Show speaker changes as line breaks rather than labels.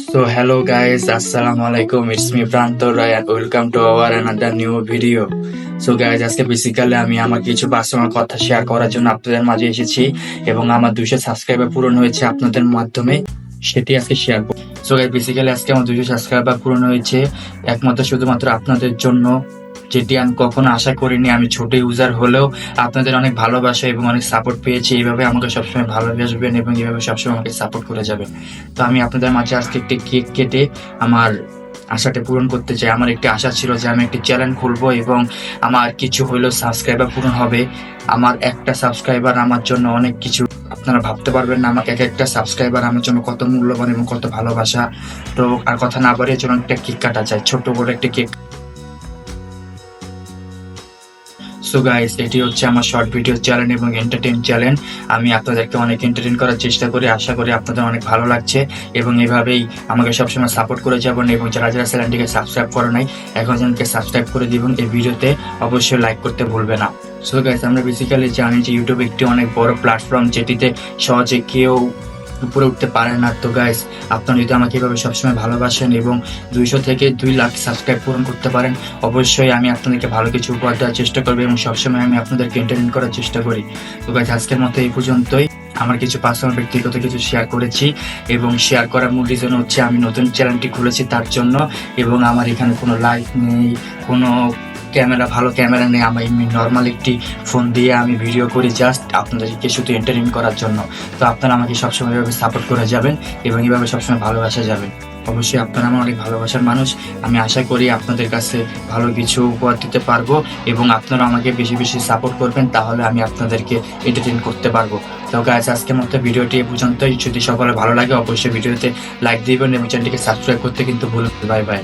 So hello guys, assalamu alaikum. It's me Pranto Roy and welcome to our another new video. So guys, আজকে basically আমি আমার কিছু personal কথা share করার জন্য আপনাদের মাঝে এসেছি এবং আমার 200 সাবস্ক্রাইবার পূরণ হয়েছে আপনাদের মাধ্যমে, সেটি আজকে শেয়ার করব। সো গাইস, বেসিক্যালি আজকে আমার 200 সাবস্ক্রাইবার পূরণ হয়েছে একমাত্র শুধুমাত্র আপনাদের জন্য, যেটি আমি কখনো আশা করিনি। আমি ছোট ইউজার হলেও আপনাদের অনেক ভালোবাসা এবং অনেক সাপোর্ট পেয়েছি। এইভাবে আমাকে সবসময় ভালোবাসবেন এবং এইভাবে সবসময় আমাকে সাপোর্ট করে যাবেন। তো আমি আপনাদের মাঝে আজকে একটি কেক কেটে আমার আশাটা পূরণ করতে চাই। আমার একটি আশা ছিল যে আমি একটি চ্যানেল খুলবো এবং আমার কিছু হলেও সাবস্ক্রাইবার পূরণ হবে। আমার একটা সাবস্ক্রাইবার আমার জন্য অনেক কিছু, আপনারা ভাবতে পারবেন না আমাকে এক একটা সাবস্ক্রাইবার আমার জন্য কত মূল্যবান এবং কত ভালোবাসা। তো আর কথা না বাড়িয়ে চলুন একটা কেক কাটা যায়, ছোট বড় একটা কেক। সো গাইস, এটি হচ্ছে আমার শর্ট ভিডিও চ্যানেল এবং এন্টারটেইন চ্যানেল। আমি আপনাদেরকে অনেক এন্টারটেইন করার চেষ্টা করি, আশা করি আপনাদের অনেক ভালো লাগছে এবং এভাবেই আমাকে সবসময় সাপোর্ট করে যাবেন। এবং যারা যারা চ্যানেলটিকে সাবস্ক্রাইব করে নাই, এখন চ্যানেলকে সাবস্ক্রাইব করে দিবেন। এই ভিডিওতে অবশ্যই লাইক করতে ভুলবে না। সো গাইস, আমরা বেসিক্যালি জানি যে ইউটিউব একটি অনেক বড় প্ল্যাটফর্ম, যেটিতে সহজে কেউ উপরে উঠতে পারে না। তো গাইস, আপনারা যদি আমাকে এভাবে সবসময় ভালোবাসেন এবং 200 থেকে 2 লাখ সাবস্ক্রাইব পূরণ করতে পারেন, অবশ্যই আমি আপনাদেরকে ভালো কিছু উপহার দেওয়ার চেষ্টা করবো এবং সবসময় আমি আপনাদেরকে এন্টারটেইন করার চেষ্টা করি। তো গাইস, আজকের মতো এই পর্যন্তই। আমার কিছু পার্সোনাল ব্যক্তিগত কিছু শেয়ার করেছি এবং শেয়ার করার মূল রিজন হচ্ছে আমি নতুন চ্যানেলটি খুলেছি তার জন্য, এবং আমার এখানে কোনো লাইট নেই, কোনো ভালো ক্যামেরা নেই। আমি নর্মাল একটি ফোন দিয়ে আমি ভিডিও করি, জাস্ট আপনাদেরকে শুধু এন্টারটেইন করার জন্য। তো আপনারা আমাকে সবসময় এভাবে সাপোর্ট করে যাবেন এবং এভাবে সবসময় ভালোবাসা যাবেন। অবশ্যই আপনারা আমার অনেক ভালোবাসার মানুষ। আমি আশা করি আপনাদের কাছে ভালো কিছু উপহার দিতে পারবো এবং আপনারা আমাকে বেশি বেশি সাপোর্ট করবেন, তাহলে আমি আপনাদেরকে এন্টারটেইন করতে পারবো। তো গাইস, আজকের মতো ভিডিওটি এ পর্যন্তই। যদি সকলে ভালো লাগে অবশ্যই ভিডিওতে লাইক দিবেন এবং চ্যানেলটিকে সাবস্ক্রাইব করতে কিন্তু ভুলবেন না। Bye bye.